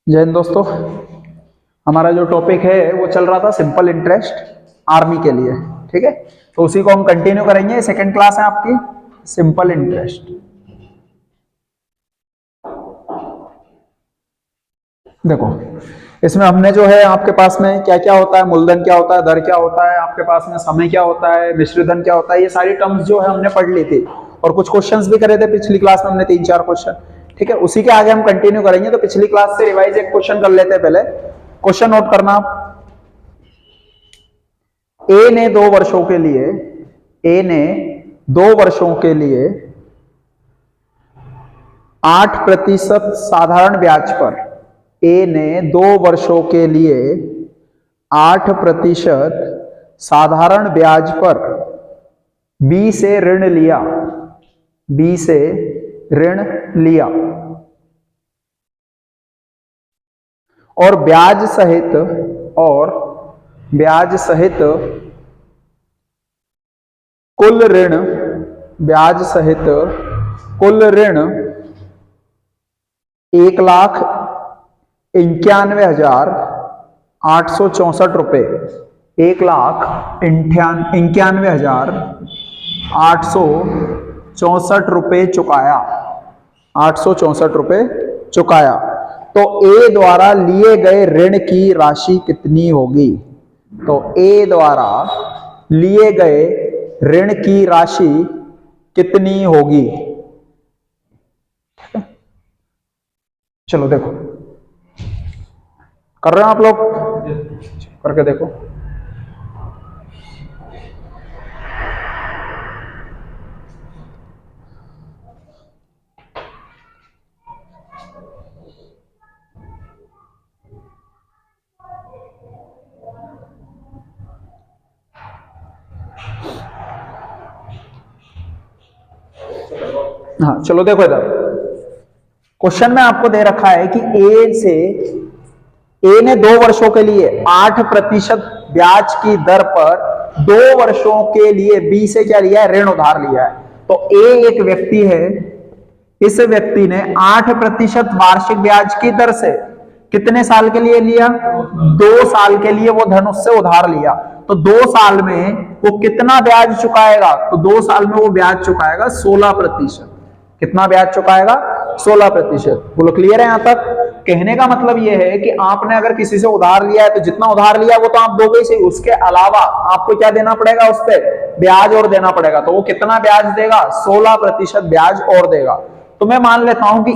जय हिंद दोस्तों। हमारा जो टॉपिक है वो चल रहा था सिंपल इंटरेस्ट आर्मी के लिए, ठीक है। तो उसी को हम कंटिन्यू करेंगे। सेकंड क्लास है आपकी सिंपल इंटरेस्ट। देखो इसमें हमने जो है आपके पास में क्या क्या होता है, मूलधन क्या होता है, दर क्या होता है, आपके पास में समय क्या होता है, मिश्रधन क्या होता है, ये सारी टर्म्स जो है हमने पढ़ ली थी और कुछ क्वेश्चंस भी करे थे पिछली क्लास में हमने 3-4 क्वेश्चन, ठीक है। उसी के आगे हम कंटिन्यू करेंगे। तो पिछली क्लास से रिवाइज एक क्वेश्चन कर लेते हैं। पहले क्वेश्चन नोट करना। ए ने 2 वर्षों के लिए 8% साधारण ब्याज पर, ए ने 2 वर्षों के लिए 8% साधारण ब्याज पर बी से ऋण लिया और ब्याज सहित कुल ऋण 1,91,864 रुपए, 1,91,864 रुपए चुकाया। तो ए द्वारा लिए गए ऋण की राशि कितनी होगी? तो ए द्वारा लिए गए ऋण की राशि कितनी होगी? चलो देखो, कर रहे हो आप लोग? करके देखो। हाँ चलो देखो, इधर क्वेश्चन में आपको दे रखा है कि ए ने 2 वर्षों के लिए 8% ब्याज की दर पर 2 वर्षों के लिए बी से क्या लिया है? ऋण उधार लिया है। तो ए एक व्यक्ति है, इस व्यक्ति ने 8% वार्षिक ब्याज की दर से कितने साल के लिए लिया? 2 साल के लिए वो धन उससे उधार लिया। तो 2 साल में वो कितना ब्याज चुकाएगा? तो 2 साल में वो ब्याज चुकाएगा 16%। कितना ब्याज चुकाएगा? 16%। बोलो क्लियर है यहां तक? कहने का मतलब ये है कि आपने अगर किसी से उधार लिया है तो जितना उधार लिया वो तो आप दोगे ही, उसके अलावा आपको क्या देना पड़ेगा? उस पर ब्याज और देना पड़ेगा। तो वो कितना ब्याज देगा? 16% ब्याज और देगा। तो मैं मान लेता हूं कि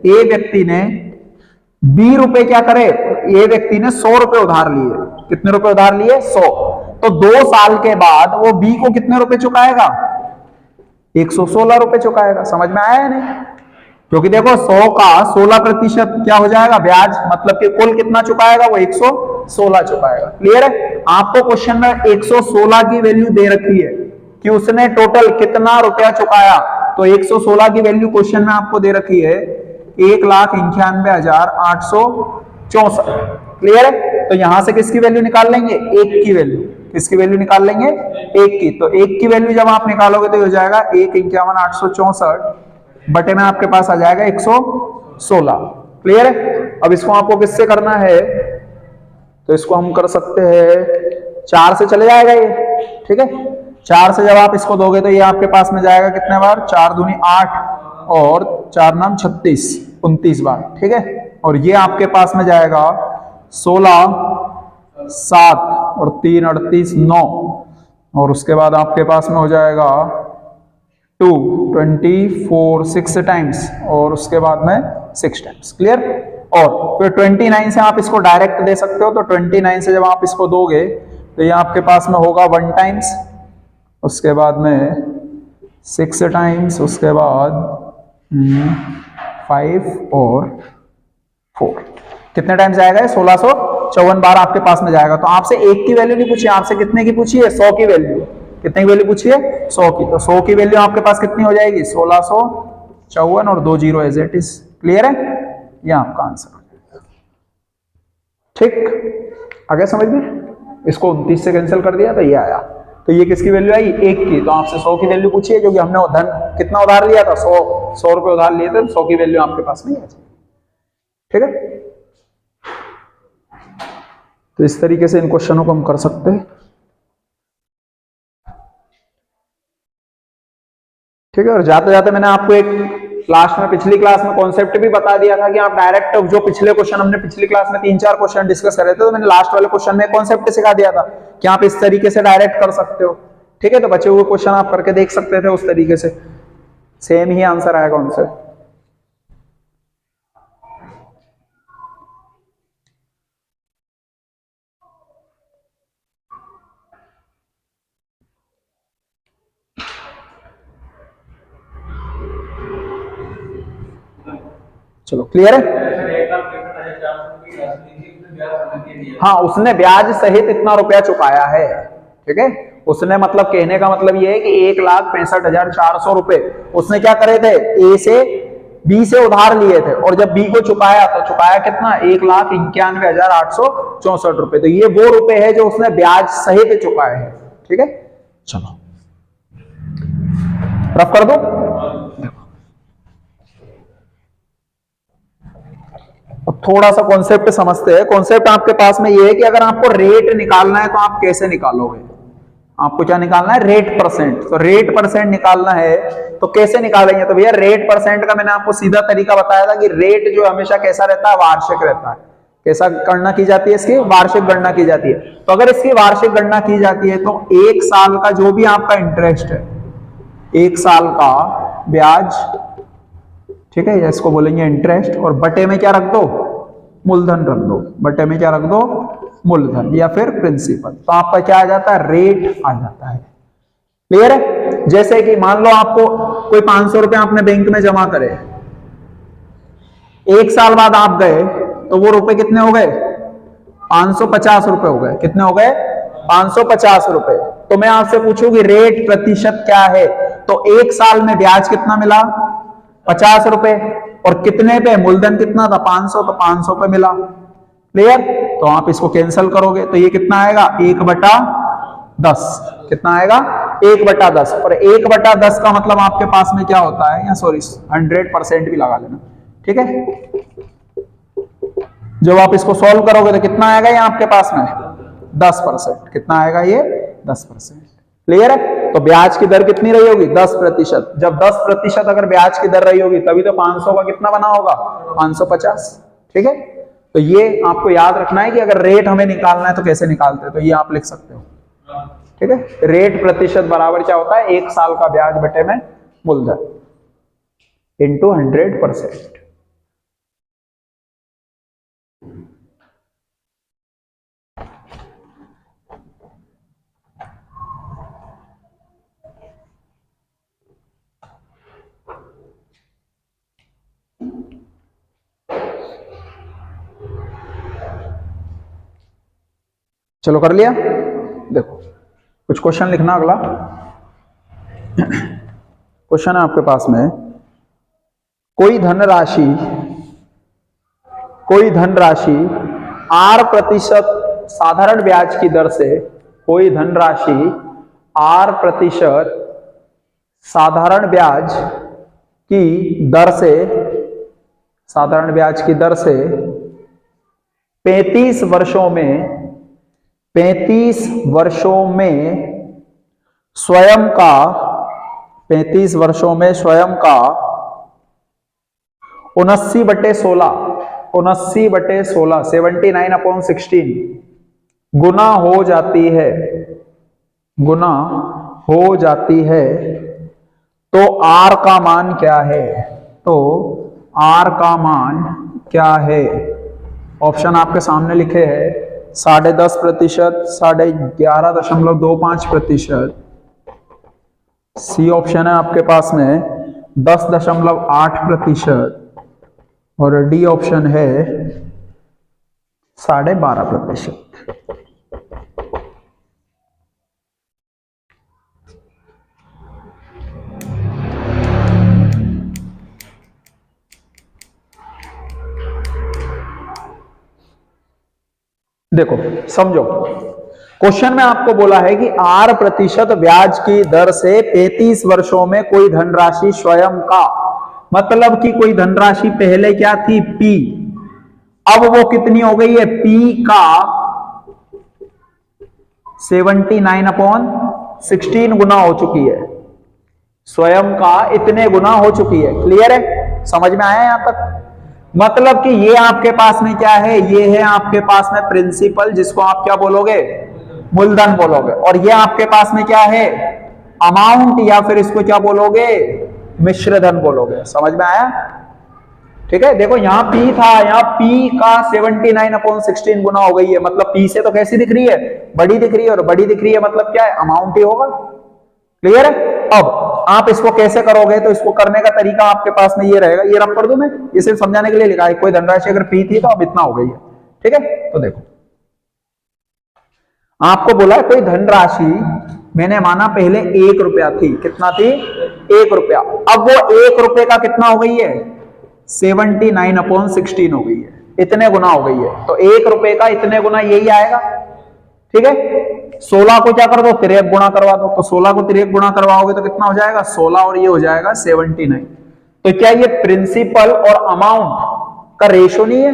ए व्यक्ति ने 20 रुपए क्या करे? ए व्यक्ति ने 100 रुपए उधार लिए। कितने रुपए उधार लिए? 100। तो 2 साल के बाद वो बी को कितने रुपए चुकाएगा? 116 रुपए चुकाएगा। समझ में आया है नहीं? क्योंकि देखो 100 का 16% क्या हो जाएगा? ब्याज। मतलब कि कुल कितना चुकाएगा? वो 116 चुकाएगा। क्लियर है? आपको क्वेश्चन में 116 की वैल्यू दे रखी है कि उसने टोटल कितना रुपया चुकाया। तो 116 की वैल्यू क्वेश्चन में आपको दे रखी है 1,91,864। क्लियर है? तो यहां से किसकी वैल्यू निकाल लेंगे? 1 की वैल्यू। किसकी वैल्यू निकाल लेंगे? 1 की। तो 1 की वैल्यू जब आप निकालोगे तो हो जाएगा 1,51,864 बटे में आपके पास आ जाएगा 116। क्लियर है? अब इसको आपको किससे करना है? तो इसको हम कर सकते हैं 4 से चले जाएगा ये, ठीक है। 4 से जब आप इसको दोगे तो ये आपके पास में जाएगा कितने बार? 4 दूनी 8 और 4 नाम 36, 29 बार, ठीक है। और ये आपके पास में जाएगा 16, 7 और 3 38 9, और उसके बाद आपके पास में हो जाएगा 2 24 6 टाइम्स और उसके बाद में 6 टाइम्स। क्लियर? और फिर 29 से आप इसको डायरेक्ट दे सकते हो। तो 29 से जब आप इसको दोगे तो ये आपके पास में होगा 1 टाइम्स, उसके बाद में 6 टाइम्स, उसके बाद 5 और 4। कितने टाइम्स जाएगा? 1654 बार आपके पास में जाएगा। तो आपसे 1 की वैल्यू नहीं पूछी, आपसे कितने की पूछी है? 100 की वैल्यू। कितने की वैल्यू पूछी है? 100 की। तो 100 की वैल्यू आपके पास कितनी हो जाएगी? 1654 और 2 0 एज इट इज। क्लियर है? ये आपका आंसर हो जाएगा। ठीक, आगे समझ में? इसको 29 से कैंसिल कर दिया तो ये आया। तो ये किसकी वैल्यू आई? 1 की। तो आपसे 100 की वैल्यू पूछी है क्योंकि हमने धन कितना उधार लिया था? 100 रुपए उधार लिए थे। 100 की वैल्यू आपके पास नहीं है। ठीक है, तो इस तरीके से इन क्वेश्चनों को हम कर सकते हैं। ठीक है, और जाते जाते मैंने आपको एक लास्ट में पिछली क्लास में कॉन्सेप्ट भी बता दिया था कि आप डायरेक्ट जो पिछले क्वेश्चन हमने पिछली क्लास में 3-4 क्वेश्चन डिस्कस कर रहे थे, तो मैंने लास्ट वाले क्वेश्चन में कॉन्सेप्ट सिखा दिया था कि आप इस तरीके से डायरेक्ट कर सकते हो। ठीक है, तो बचे हुए क्वेश्चन आप करके देख सकते थे उस तरीके से, सेम ही आंसर आएगा उनसे। चलो क्लियर है? हाँ, उसने ब्याज सहित इतना रुपया चुकाया है। ठीक है, उसने मतलब कहने का मतलब ये है कि 1,65,400 रुपए उसने क्या करे थे, ए से बी से उधार लिए थे, और जब बी को चुकाया तो चुकाया कितना, 1,91,864 रुपए। तो ये वो रुपए है जो उसने ब्याज सहित चुकाए हैं। ठीक है, चलो रफ कर दो। अब थोड़ा सा कॉन्सेप्ट समझते हैं। कॉन्सेप्ट आपके पास में ये है कि अगर आपको रेट निकालना है तो आप कैसे निकालोगे, आपको क्या निकालना है, रेट परसेंट। तो रेट परसेंट निकालना है तो कैसे निकालेंगे, तो भैया रेट परसेंट का मैंने आपको सीधा तरीका बताया था कि रेट जो हमेशा कैसा रहता है, वार्षिक रहता है। कैसा गणना की जाती है इसकी, वार्षिक गणना की जाती है। तो अगर इसकी वार्षिक गणना की जाती है तो 1 साल का जो भी आपका इंटरेस्ट है, 1 साल का ब्याज, ठीक है, इसको बोलेंगे इंटरेस्ट, और बटे में क्या रख दो, मूलधन रख दो, बटे में क्या रख दो, मूलधन या फिर प्रिंसिपल। तो आपका क्या आ जाता है, रेट आ जाता है। क्लियर है? जैसे कि मान लो आपको कोई 500 रुपए आपने बैंक में जमा करे, 1 साल बाद आप गए तो वो रुपए कितने हो गए, 550 रुपए हो गए। कितने हो गए, 550 रुपए। तो मैं आपसे पूछूंगी रेट प्रतिशत क्या है, तो 1 साल में ब्याज कितना मिला, 50 रुपए, और कितने पे, मूलधन कितना था, 500, तो 500 पे मिला। क्लियर? तो आप इसको कैंसिल करोगे तो ये कितना आएगा, 1/10। कितना आएगा, 1/10। और 1/10 का मतलब आपके पास में क्या होता है, या सॉरी 100% भी लगा लेना। ठीक है, जब आप इसको सॉल्व करोगे तो कितना आएगा ये आपके पास में, 10%। कितना आएगा ये, 10%। क्लियर है? तो ब्याज की दर कितनी रही होगी, 10%। जब 10% अगर ब्याज की दर रही होगी तभी तो 500 का कितना बना होगा, 550। ठीक है, तो ये आपको याद रखना है कि अगर रेट हमें निकालना है तो कैसे निकालते हैं, तो ये आप लिख सकते हो। ठीक है, रेट प्रतिशत बराबर क्या होता है, 1 साल का ब्याज बटे में मूलधन इंटू 100%। चलो कर लिया। देखो कुछ क्वेश्चन लिखना। अगला क्वेश्चन है आपके पास में, कोई धनराशि R% साधारण ब्याज की दर से, कोई धनराशि R% साधारण ब्याज की दर से, साधारण ब्याज की दर से 35 वर्षों में स्वयं का 79/16 79/16 गुना हो जाती है, तो R का मान क्या है, तो R का मान क्या है। ऑप्शन आपके सामने लिखे हैं, 10.5%, 11.25%, सी ऑप्शन है आपके पास में 10.8%, और डी ऑप्शन है 12.5%। देखो समझो, क्वेश्चन में आपको बोला है कि R% ब्याज की दर से 35 वर्षों में कोई धनराशि स्वयं का, मतलब कि कोई धनराशि पहले क्या थी, P, अब वो कितनी हो गई है, P का 79/16 गुना हो चुकी है, स्वयं का इतने गुना हो चुकी है। क्लियर है, समझ में आया यहां तक? मतलब कि ये आपके पास में क्या है, ये है आपके पास में प्रिंसिपल, जिसको आप क्या बोलोगे, मूलधन बोलोगे, और ये आपके पास में क्या है, अमाउंट, या फिर इसको क्या बोलोगे, मिश्रधन बोलोगे। समझ में आया? ठीक है, देखो यहां P था, यहां P का 79/16 गुना हो गई है, मतलब P से तो कैसी दिख रही है, बड़ी दिख रही है, और बड़ी दिख रही है मतलब क्या है, अमाउंट ही होगा। क्लियर है? अब आप इसको कैसे करोगे, तो इसको करने का तरीका आपके पास में ये रहेगा, ये रब कर दूं मैं, ये सिर्फ समझाने के लिए लिखा है, कोई धनराशि अगर P थी तो अब इतना हो गई है। ठीक है, तो देखो आपको बोला है कोई धनराशि, मैंने माना पहले 1 रुपया थी, कितना थी, 1 रुपया, अब वो 1 रुपए का कितना हो गई है, 79/16 हो गई है, इतने गुना हो गई है, तो 1 रुपए का इतने गुना यही आएगा। ठीक है, 16 को क्या कर दो, 63 गुणा करवा दो, तो 16 को 63 गुणा करवाओगे तो कितना हो जाएगा, 16, और ये हो जाएगा 79। तो क्या ये प्रिंसिपल और अमाउंट का रेशो नहीं है,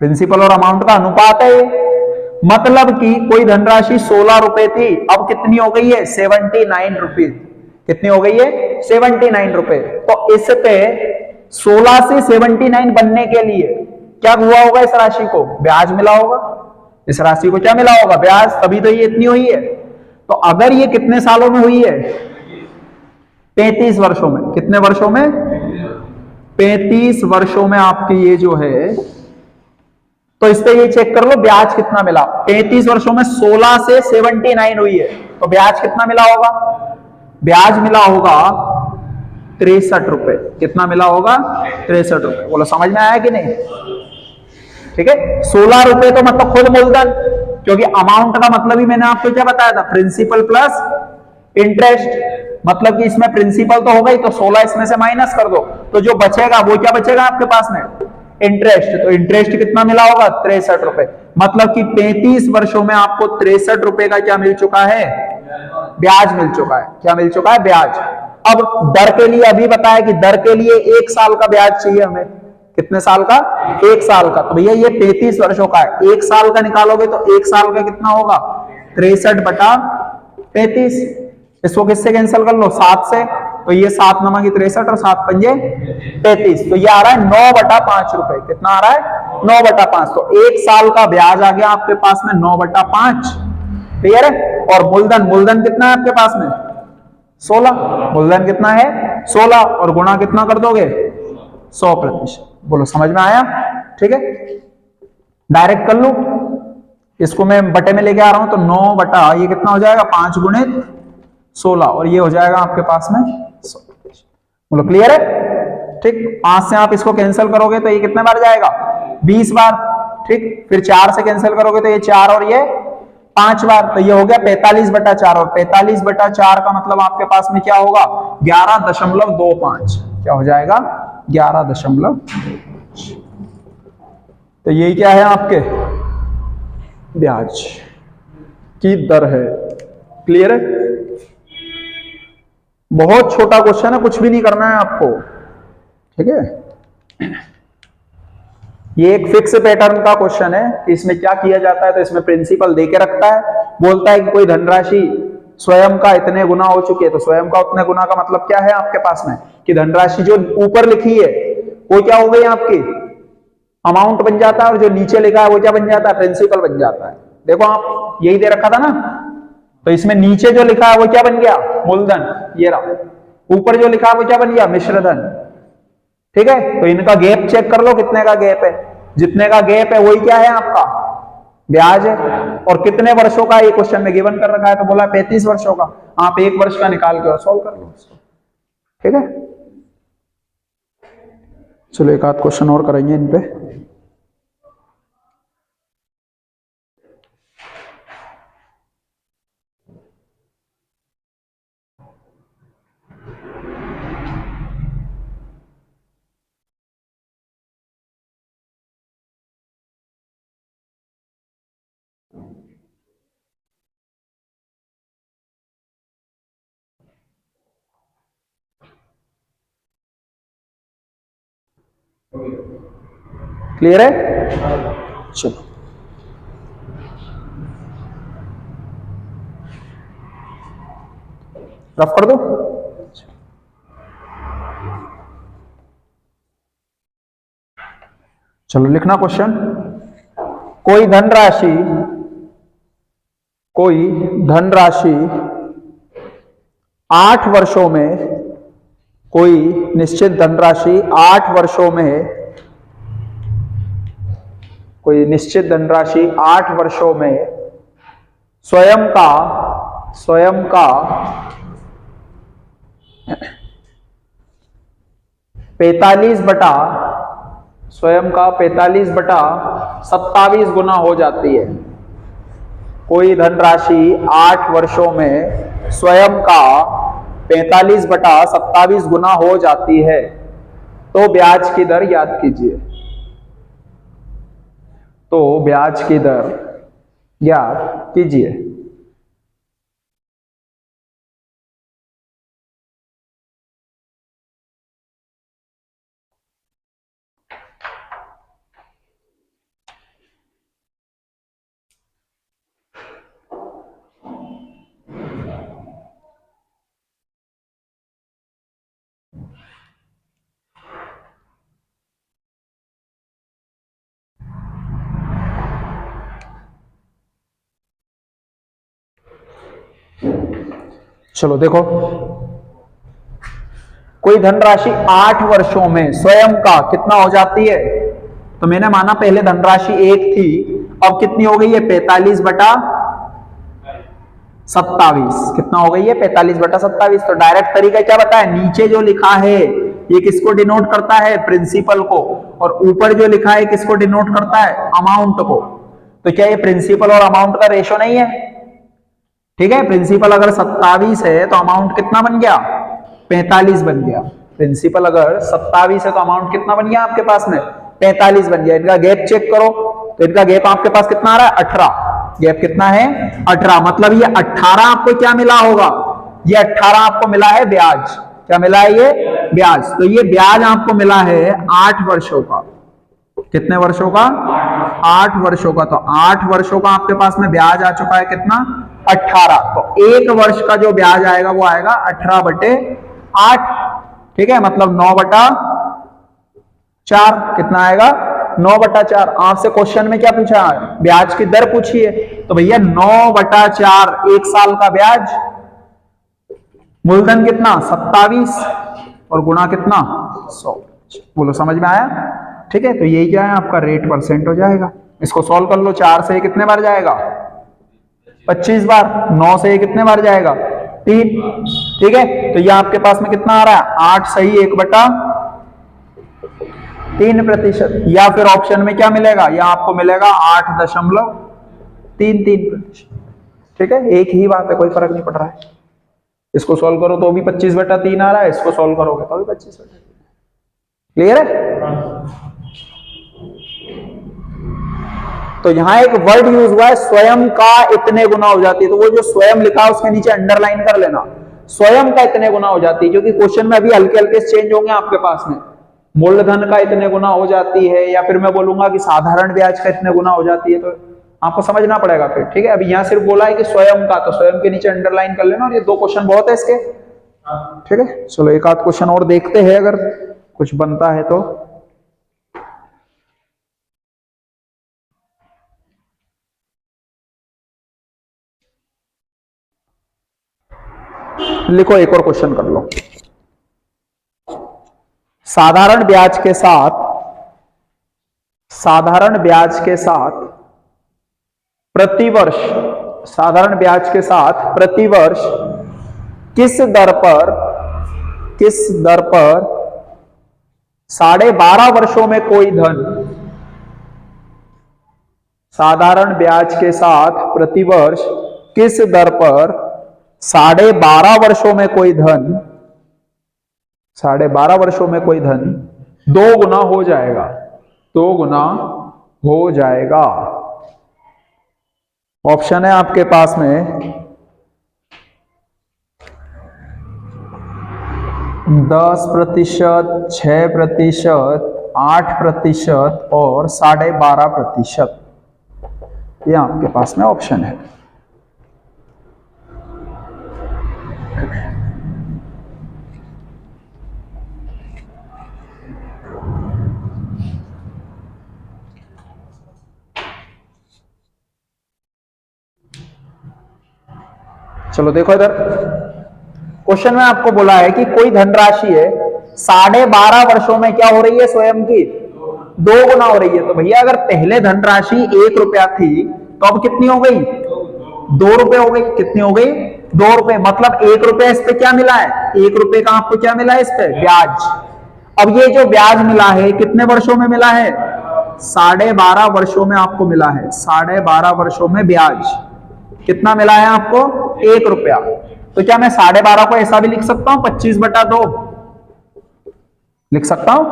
प्रिंसिपल और अमाउंट का अनुपात है ये। मतलब कि कोई धनराशि 16 रुपए थी, अब कितनी हो गई है, 79 रुपीज, कितनी हो गई है, 79 रुपए। तो इस पे 16 से 79 बनने के लिए क्या हुआ होगा, इस राशि को ब्याज मिला होगा, इस राशि को क्या मिला होगा, ब्याज, तभी तो ये इतनी हुई है। तो अगर ये कितने सालों में हुई है, 35 वर्षों में, कितने वर्षों में, 35 वर्षों में आपकी ये जो है, तो इस पे ये चेक कर लो ब्याज कितना मिला, 35 वर्षों में 16 से 79 हुई है, तो ब्याज कितना मिला होगा, ब्याज मिला होगा 63 रुपए, कितना मिला होगा, 63 रुपए। बोलो समझ में आया कि नहीं? ठीक है, 16 रुपए तो मतलब खुद मूलधन, क्योंकि अमाउंट का मतलब ही मैंने आपको क्या बताया था, प्रिंसिपल प्लस इंटरेस्ट, मतलब कि इसमें प्रिंसिपल तो हो गई, तो 16 इसमें से माइनस कर दो, तो जो बचेगा वो क्या बचेगा आपके पास में, इंटरेस्ट। तो इंटरेस्ट कितना मिला होगा, 63 रुपए, मतलब कि 35 वर्षों में आपको 63 रुपए का क्या मिल चुका है, ब्याज मिल चुका है। क्या मिल चुका है, ब्याज। अब दर के लिए अभी बताया कि दर के लिए 1 साल का ब्याज चाहिए हमें, कितने साल का, 1 साल का। तो भैया ये 35 वर्षों का है, 1 साल का निकालोगे तो 1 साल का कितना होगा, 63/35। इसको किससे कैंसिल कर लो, 7 से, तो ये 7 नमक 63 और 7 पंजे 33, तो ये आ रहा है 9/5 रुपए। कितना आ रहा है, 9/5। तो 1 साल का ब्याज आ गया आपके पास में 9/5। क्लियर है? और मूलधन, मूलधन कितना है आपके पास में, 16, मूलधन कितना है, 16, और गुणा कितना कर दोगे, 100%। बोलो समझ में आया? ठीक है, डायरेक्ट कर लू, इसको मैं बटे में लेके आ रहा हूं, तो 9 बटा ये कितना हो जाएगा, 5 गुणित 16, और ये हो जाएगा आपके पास में 100। बोलो क्लियर है? ठीक, 5 से आप इसको कैंसिल करोगे तो ये कितने बार जाएगा, 20 बार। ठीक, फिर 4 से कैंसिल करोगे तो ये 4 और ये 5 बार, तो ये हो गया 45/4, और 45/4 का मतलब आपके पास में क्या होगा, 11.25। क्या हो जाएगा, 11.25। तो ये क्या है, आपके ब्याज की दर है। क्लियर है? बहुत छोटा क्वेश्चन है, कुछ भी नहीं करना है आपको। ठीक है, ये एक फिक्स पैटर्न का क्वेश्चन है कि इसमें क्या किया जाता है, तो इसमें प्रिंसिपल देके रखता है, बोलता है कि कोई धनराशि स्वयं का इतने गुना हो चुकी है, तो स्वयं का उतने गुना का मतलब क्या है आपके पास में, कि धनराशि जो ऊपर लिखी है वो क्या हो गई आपकी, अमाउंट बन जाता है, और जो नीचे लिखा है वो क्या बन जाता है, प्रिंसिपल बन जाता है। देखो आप यही दे रखा था ना, तो इसमें नीचे जो लिखा है वो क्या बन गया, मूलधन, ये रहा, ऊपर जो लिखा है वो क्या बन गया, मिश्रधन। ठीक है, तो इनका गैप चेक कर लो, कितने का गैप है, जितने का गैप है वही क्या है आपका, ब्याज है। और कितने वर्षों का ये क्वेश्चन में गिवन कर रखा है, तो बोला 35 वर्षों का, आप 1 वर्ष का निकाल के और सॉल्व कर लो इसको। ठीक है, चलो एक आध क्वेश्चन और करेंगे इन पे। क्लियर है? चलो रफ कर दो। चलो लिखना क्वेश्चन। कोई धनराशि 8 वर्षों में, कोई निश्चित धनराशि 8 वर्षों में, कोई निश्चित धनराशि 8 वर्षों में स्वयं का 45/27 गुना हो जाती है। कोई धनराशि 8 वर्षों में स्वयं का 45/27 गुना हो जाती है, तो ब्याज की दर याद कीजिए। तो ब्याज की दर याद कीजिए। चलो देखो, कोई धनराशि 8 वर्षों में स्वयं का कितना हो जाती है। तो मैंने माना पहले धनराशि 1 थी, अब कितनी हो गई है 45/27। कितना हो गई है 45/27। तो डायरेक्ट तरीका क्या बताया, नीचे जो लिखा है ये किसको डिनोट करता है, प्रिंसिपल को, और ऊपर जो लिखा है किसको डिनोट करता है, अमाउंट को। तो क्या ये प्रिंसिपल और अमाउंट का रेशो नहीं है? ठीक है, प्रिंसिपल अगर 27 है तो अमाउंट कितना बन गया, 45 बन गया। प्रिंसिपल अगर 27 है तो अमाउंट कितना बन गया आपके पास में, 45 बन गया। इनका गैप चेक करो, तो इनका गैप आपके पास कितना आ रहा है, 18। गैप कितना है, 18। मतलब ये 18 आपको क्या मिला होगा, ये 18 आपको मिला है ब्याज। क्या मिला है, ये ब्याज। तो ये ब्याज आपको मिला है 8 वर्षों का। कितने वर्षों का, 8 वर्षों का। तो 8 वर्षों का आपके पास में ब्याज आ चुका है कितना, 18। तो 1 वर्ष का जो ब्याज आएगा वो आएगा 18/8। ठीक है, मतलब 9/4। कितना आएगा, 9/4। आपसे क्वेश्चन में क्या पूछा है, ब्याज की दर पूछी है। तो भैया 9/4 1 साल का ब्याज, मूलधन कितना 27 और गुणा कितना 100। बोलो समझ में आया? ठीक है, तो यही क्या है आपका रेट परसेंट हो जाएगा। इसको सॉल्व कर लो। 4 से कितने बार जाएगा, 25 बार। 9 से कितने बार जाएगा, 3। ठीक है, तो ये आपके पास में कितना आ रहा है, 8 सही 1/3%। या फिर ऑप्शन में क्या मिलेगा, या आपको मिलेगा 8.33%। ठीक है, एक ही बात है, कोई फर्क नहीं पड़ रहा है। इसको सॉल्व करो तो भी 25/3 आ रहा है, इसको सॉल्व करोगे तो भी 25/3। क्लियर है? तो यहां एक वर्ड यूज हुआ है, स्वयं का इतने गुना हो जाती है। तो वो जो स्वयं लिखा है उसके नीचे अंडरलाइन कर लेना, स्वयं का इतने गुना हो जाती है। क्योंकि क्वेश्चन में अभी हल्के हल्के चेंज होंगे आपके पास में, मूलधन का इतने गुना हो जाती है, या फिर मैं बोलूंगा कि साधारण ब्याज का इतने गुना हो जाती है। तो आपको समझना पड़ेगा फिर। ठीक है, अभी यहां सिर्फ बोला है कि स्वयं का, तो स्वयं के नीचे अंडरलाइन कर लेना। और ये 2 क्वेश्चन बहुत है इसके। ठीक है, चलो एक आध क्वेश्चन और देखते हैं, अगर कुछ बनता है तो। लिखो, एक और क्वेश्चन कर लो। साधारण ब्याज के साथ प्रतिवर्ष, साधारण ब्याज के साथ प्रतिवर्ष किस दर पर 12.5 वर्षों में कोई धन, साधारण ब्याज के साथ प्रतिवर्ष किस दर पर 12.5 वर्षों में कोई धन, 12.5 वर्षों में कोई धन 2 गुना हो जाएगा, 2 गुना हो जाएगा। ऑप्शन है आपके पास में 10%, 6%, 8% और 12.5%, ये आपके पास में ऑप्शन है। चलो देखो इधर क्वेश्चन में आपको बोला है कि कोई धनराशि है 12.5 वर्षों में क्या हो रही है, स्वयं की 2 गुना हो रही है। तो भैया अगर पहले धनराशि 1 रुपया थी तो अब कितनी हो गई, 2 रुपए हो गई। कितनी हो गई, 2 रुपए। मतलब 1 रुपया इस पे क्या मिला है, 1 रुपए का आपको क्या मिला है, इस पे ब्याज। अब ये जो ब्याज मिला है कितने वर्षों में मिला है, 12.5 वर्षों में आपको मिला है। 12.5 वर्षों में ब्याज कितना मिला है आपको, 1 रुपया। तो क्या मैं 12.5 को ऐसा भी लिख सकता हूं, 25/2 लिख सकता हूं।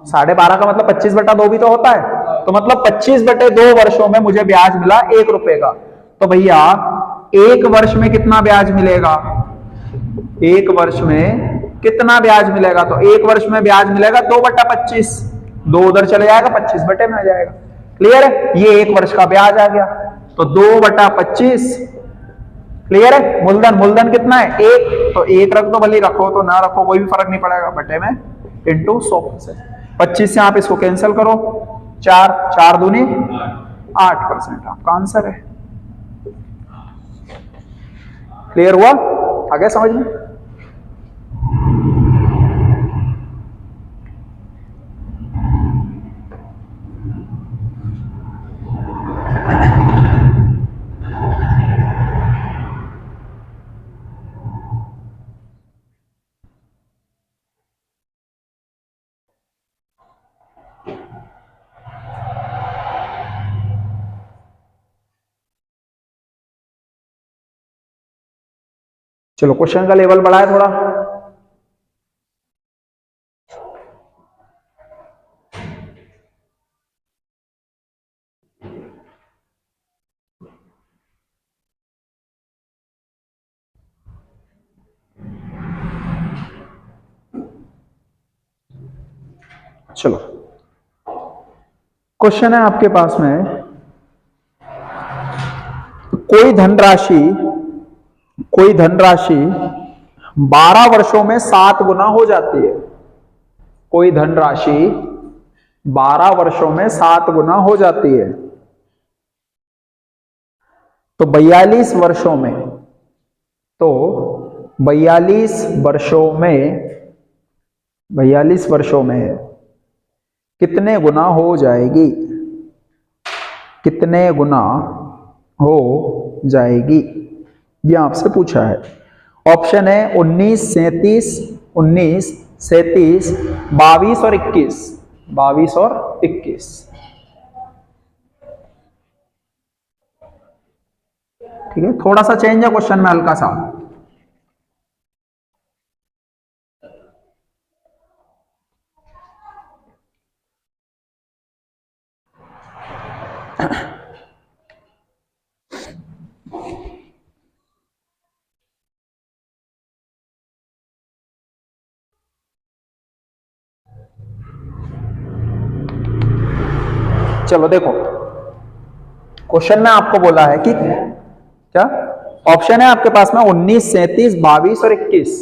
12.5 का मतलब 25/2 भी तो होता है। तो मतलब 25/2 वर्षों में मुझे ब्याज मिला 1 रुपए का। तो भैया 1 वर्ष में कितना ब्याज मिलेगा, 1 वर्ष में कितना ब्याज मिलेगा, तो 1 वर्ष में ब्याज मिलेगा 2/25। 2 उधर चले जाएगा, 25 में आ जाएगा। क्लियर है, ये 1 वर्ष का ब्याज आ गया। तो 2/25 क्लियर है। मूलधन, मूलधन कितना है, 1। तो 1 रख दो, भले रखो तो ना रखो कोई भी फर्क नहीं पड़ेगा, बटे में इंटू 100%। 25 से आप इसको कैंसिल करो, 4 दूनी 8% आपका आंसर है। क्लियर हुआ, आगे समझ में। चलो क्वेश्चन का लेवल बढ़ाए थोड़ा। चलो क्वेश्चन है आपके पास में, कोई धनराशि 12 वर्षों में 7 गुना हो जाती है। कोई धनराशि 12 वर्षों में 7 गुना हो जाती है। तो 42 वर्षों में, तो 42 वर्षों में कितने गुना हो जाएगी, कितने गुना हो जाएगी, ये आपसे पूछा है। ऑप्शन है 19, 37, 22 और 21। 22 और 21। ठीक है, थोड़ा सा चेंज है क्वेश्चन में, हल्का सा। चलो देखो क्वेश्चन में आपको बोला है कि क्या ऑप्शन है आपके पास में 19, 37, 22 और 21।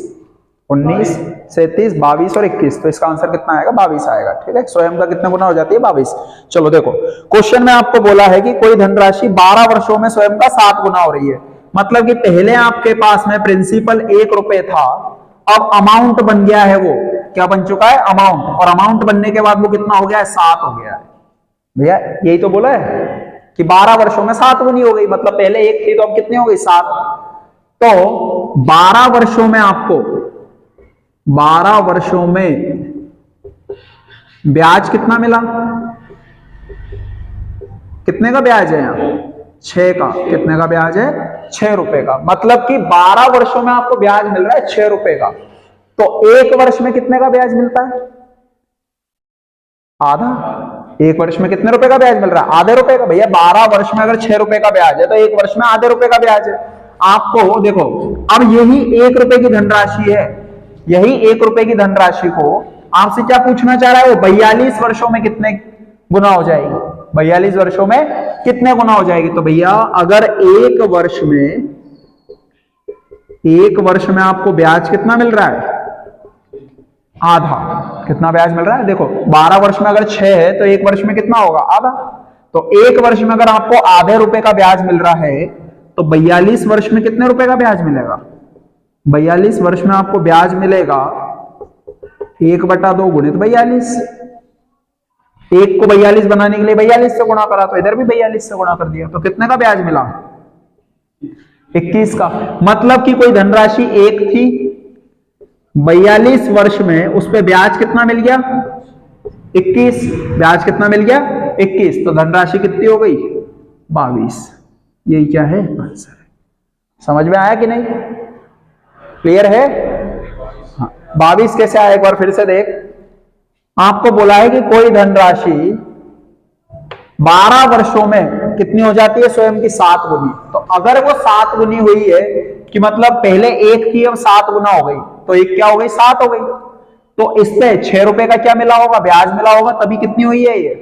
19, 37, 22 और 21। तो इसका आंसर कितना आएगा, 22 आएगा। ठीक है, स्वयं का कितना गुना हो जाती है, 22। चलो देखो क्वेश्चन में आपको बोला है कि कोई धनराशि 12 वर्षों में स्वयं का 7 गुना हो रही है। मतलब कि पहले आपके पास में प्रिंसिपल 1 रुपए था, अब अमाउंट बन गया है, वो क्या बन चुका है, अमाउंट। और अमाउंट बनने के बाद वो कितना हो गया है, 7 हो गया है। भैया यही तो बोला है कि 12 वर्षों में 7 गुनी हो गई। मतलब पहले 1 थी तो अब कितनी हो गई, 7। तो 12 वर्षों में आपको 12 वर्षों में ब्याज कितना मिला, कितने का ब्याज है यहां, 6 का। कितने का ब्याज है, 6 रुपए का। मतलब कि 12 वर्षों में आपको ब्याज मिल रहा है 6 रुपए का। तो 1 वर्ष में कितने का ब्याज मिलता है, आधा। 1 वर्ष में कितने रुपए का ब्याज मिल रहा है, आधे रुपए का। भैया 12 वर्ष में अगर 6 रुपए का ब्याज है तो 1 वर्ष में आधे रुपए का ब्याज है। आपको देखो, अब यही 1 रुपए की धनराशि है, यही 1 रुपए की धनराशि को आपसे क्या पूछना चाह रहा है वो, 42 वर्षों में कितने गुना हो जाएगी, 42 वर्षों में कितने गुना हो जाएगी। तो भैया अगर एक वर्ष में आपको ब्याज कितना मिल रहा है, आधा, कितना ब्याज मिल रहा है, देखो 12 वर्ष में अगर 6 है तो एक वर्ष में कितना होगा, आधा। तो एक वर्ष में अगर आपको आधे रुपए का ब्याज मिल रहा है तो 42 वर्ष में कितने रुपए का ब्याज मिलेगा, 42 वर्ष में आपको ब्याज मिलेगा 1/2 गुणित 42। एक को 42 बनाने के लिए 42 से गुणा करा, तो इधर भी 42 से गुणा कर दिया, तो कितने का ब्याज मिला, 21 का। मतलब कि कोई धनराशि एक थी, 42 वर्ष में उस पे ब्याज कितना मिल गया, 21। ब्याज कितना मिल गया, 21। तो धनराशि कितनी हो गई, 22। यही क्या है, आंसर है। समझ में आया कि नहीं, क्लियर है। हाँ, 22 कैसे आया, एक बार फिर से देख। आपको बोला है कि कोई धनराशि 12 वर्षों में कितनी हो जाती है, स्वयं की 7 गुनी। तो अगर वो 7 गुनी हुई है कि मतलब पहले एक थी अब 7 गुना हो गई, तो एक क्या हो गई, 7 हो गई। तो इस पे 6 रुपए का क्या मिला होगा, ब्याज मिला होगा, तभी कितनी हुई है, ये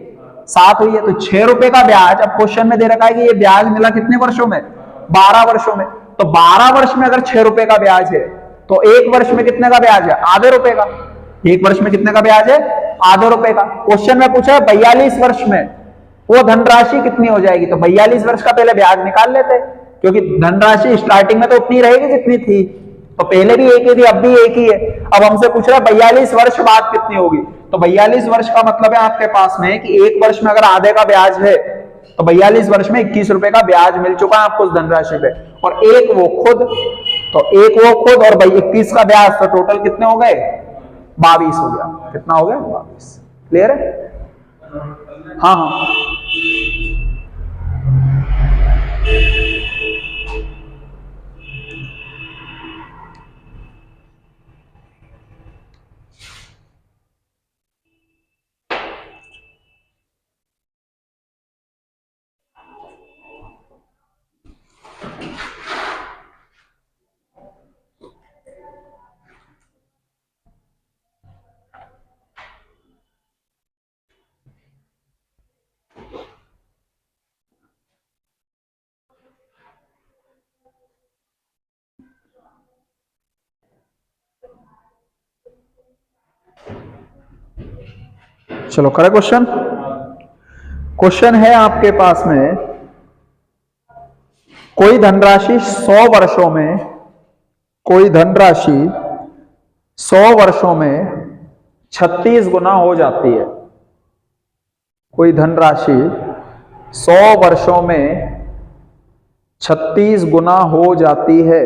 7 हुई है। तो 6 रुपए का ब्याज, अब क्वेश्चन में दे रखा है कि ये ब्याज मिला कितने वर्षों में, 12 वर्षों में। तो 12 वर्ष में अगर 6 रुपए का ब्याज है तो एक वर्ष में कितने का ब्याज है, आधे रुपए का। एक वर्ष में कितने का ब्याज है, आधे रुपए का। क्वेश्चन में पूछा है 42 वर्ष में वो धनराशि कितनी हो जाएगी, तो 42 वर्ष का पहले ब्याज निकाल लेते, क्योंकि धनराशि स्टार्टिंग में तो उतनी रहेगी जितनी थी, तो पहले भी एक ही थी, अब भी एक ही है। अब हमसे पूछ रहा है 42 वर्ष बाद कितनी होगी, तो 42 वर्ष का मतलब है आपके पास में कि एक वर्ष में अगर आधे का ब्याज है तो 42 वर्ष में 21 रुपए का ब्याज मिल चुका है आपको उस धनराशि पे, और एक वो खुद, तो एक वो खुद और 21 का ब्याज, तो टोटल कितने हो गए, 22 हो गया। कितना हो गया, 22। क्लियर है। हाँ हाँ, चलो करें क्वेश्चन। क्वेश्चन है आपके पास में, कोई धनराशि 100 वर्षों में, कोई धनराशि 100 वर्षों में 36 गुना हो जाती है। कोई धनराशि 100 वर्षों में 36 गुना हो जाती है,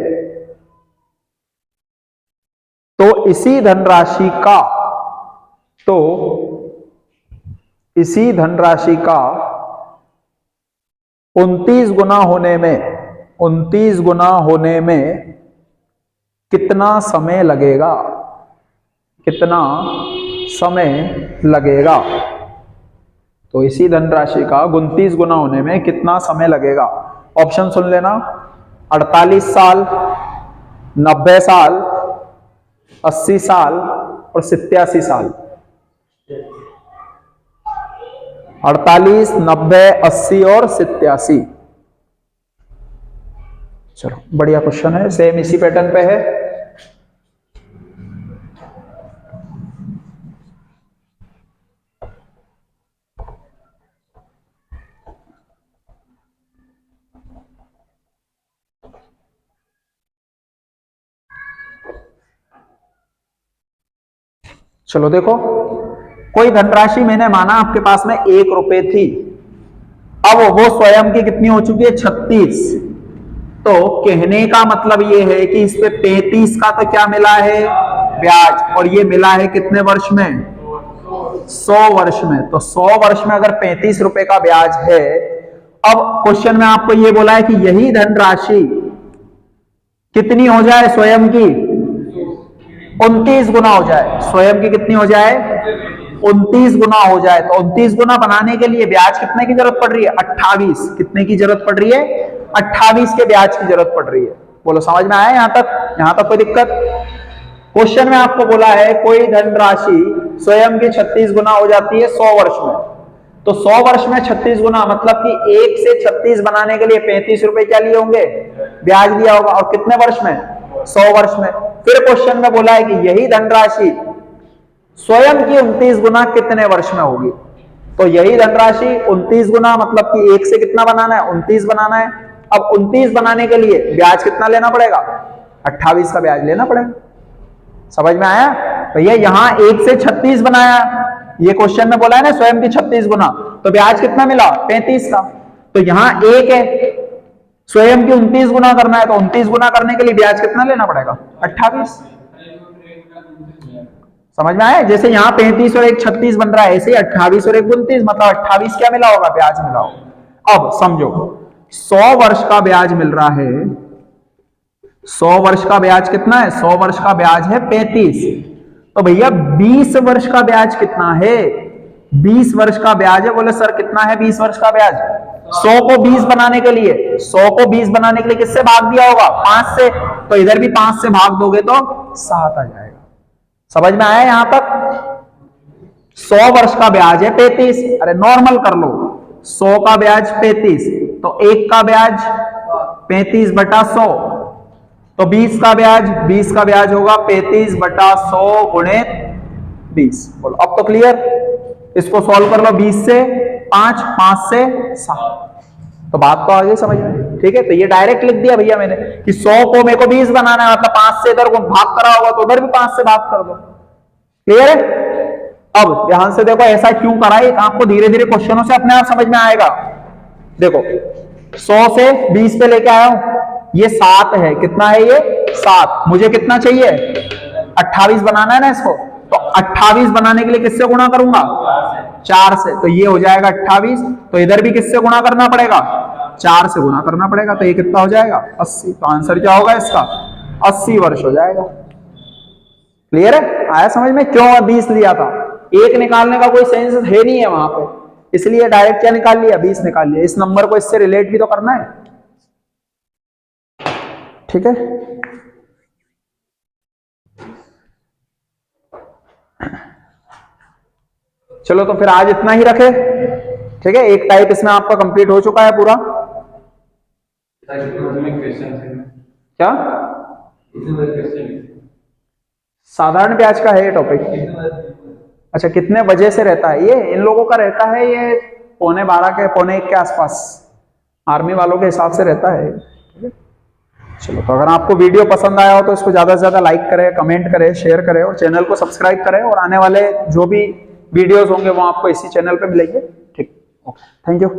तो इसी धनराशि का, तो इसी धनराशि का 29 गुना होने में, 29 गुना होने में कितना समय लगेगा, कितना समय लगेगा। तो इसी धनराशि का 29 गुना होने में कितना समय लगेगा। ऑप्शन सुन लेना, 48 साल, 90 साल, 80 साल और 87 साल। 48, 90, 80 और 87। चलो बढ़िया क्वेश्चन है, सेम इसी पैटर्न पे है। चलो देखो, कोई धनराशि मैंने माना आपके पास में 1 रुपए थी, अब वो स्वयं की कितनी हो चुकी है, 36। तो कहने का मतलब ये है कि इस पे 35 का तो क्या मिला है, ब्याज, और ये मिला है कितने वर्ष में, 100 वर्ष में। तो 100 वर्ष में अगर 35 रुपए का ब्याज है, अब क्वेश्चन में आपको ये बोला है कि यही धनराशि कितनी हो जाए, स्वयं की 29 गुना हो जाए। स्वयं की कितनी हो जाए, 29 गुना हो जाए। तो 29 गुना बनाने के लिए ब्याज कितने की जरूरत पड़ रही है, 28। कितने की जरूरत पड़ रही है, 28 के ब्याज की जरूरत पड़ रही है। बोलो समझ में आया यहां तक, यहां तक कोई दिक्कत। क्वेश्चन में आपको बोला है कोई धनराशि स्वयं की 36 गुना हो जाती है 100 वर्ष में। तो 100 वर्ष में 36 गुना मतलब कि 1 से 36 बनाने के लिए 35 रुपए क्या लिए होंगे, ब्याज दिया होगा। और कितने वर्ष में, 100 वर्ष में। फिर क्वेश्चन में बोला है कि यही धनराशि स्वयं की 29 गुना कितने वर्ष में होगी। तो यही धनराशि 29 गुना मतलब कि 1 से कितना बनाना है, 29 बनाना है। अब 29 बनाने के लिए ब्याज कितना लेना पड़ेगा, 28 का ब्याज लेना पड़ेगा। समझ में आया भैया। यहां 1 से 36 बनाया, ये क्वेश्चन में बोला है ना स्वयं की 36 गुना, तो ब्याज कितना मिला, 35 का। तो यहां 1 है, स्वयं की 29 गुना करना है, तो 29 गुना करने के लिए ब्याज कितना लेना पड़ेगा, 28। समझ में आया। जैसे यहाँ 35 और 1 36 बन रहा है, ऐसे ही 28 और 1 29 मतलब 28 क्या मिला होगा, ब्याज मिला होगा। अब समझो 100 वर्ष का ब्याज मिल रहा है। 100 वर्ष का ब्याज कितना है, 100 वर्ष का ब्याज है 35। तो भैया 20 वर्ष का ब्याज कितना है, 20 वर्ष का ब्याज है। बोले सर कितना है 20 वर्ष का ब्याज, 100 को 20 बनाने के लिए, 100 को 20 बनाने के लिए किससे भाग दिया होगा, 5 से। तो इधर भी 5 से भाग दोगे तो 7 आ जाएगा। समझ में आया यहां तक। 100 वर्ष का ब्याज है 35, अरे नॉर्मल कर लो, 100 का ब्याज 35, तो 1 का ब्याज 35 बटा 100, तो 20 का ब्याज होगा 35 बटा 100 गुणित 20। बोलो अब तो क्लियर। इसको सॉल्व कर लो, 20 से 5, 5 से 7, तो बात तो आ गई समझ में। ठीक है, तो ये डायरेक्ट लिख दिया भैया मैंने कि 100 को मेरे को 20 बनाना है, मतलब 5 से इधर को भाग करा होगा तो उधर भी 5 से भाग कर दो। क्लियर है। अब ध्यान से देखो ऐसा क्यों करा है, आपको धीरे धीरे क्वेश्चनों से अपने आप समझ में आएगा। देखो 100 से 20 पे लेके आया हूं, ये 7 है, कितना है ये 7, मुझे कितना चाहिए 28 बनाना है ना इसको, तो 28 बनाने के लिए किससे गुणा करूंगा, 4 से, तो ये हो जाएगा 28। तो इधर भी किससे गुणा करना पड़ेगा, 4 से गुणा करना पड़ेगा, तो ये कितना हो जाएगा 80। तो आंसर क्या होगा इसका, 80 वर्ष हो जाएगा। क्लियर है, आया समझ में क्यों 20 लिया था। 1 निकालने का कोई सेंस है नहीं है वहां पे, इसलिए डायरेक्ट क्या निकाल लिया, 20 निकाल लिया। इस नंबर को इससे रिलेट भी तो करना है। ठीक है, चलो तो फिर आज इतना ही रखे। ठीक है, एक टाइप इसमें आपका कंप्लीट हो चुका है पूरा। क्या साधारण ब्याज का है ये टॉपिक। अच्छा, कितने बजे से रहता है ये, इन लोगों का रहता है ये 12:15 के 1:45 के आसपास, आर्मी वालों के हिसाब से रहता है। चलो, तो अगर आपको वीडियो पसंद आया हो तो इसको ज्यादा से ज्यादा लाइक करें, कमेंट करें, शेयर करें और चैनल को सब्सक्राइब करें, और आने वाले जो भी वीडियोस होंगे वो आपको इसी चैनल पे मिलेंगे। ठीक, ओके, थैंक यू।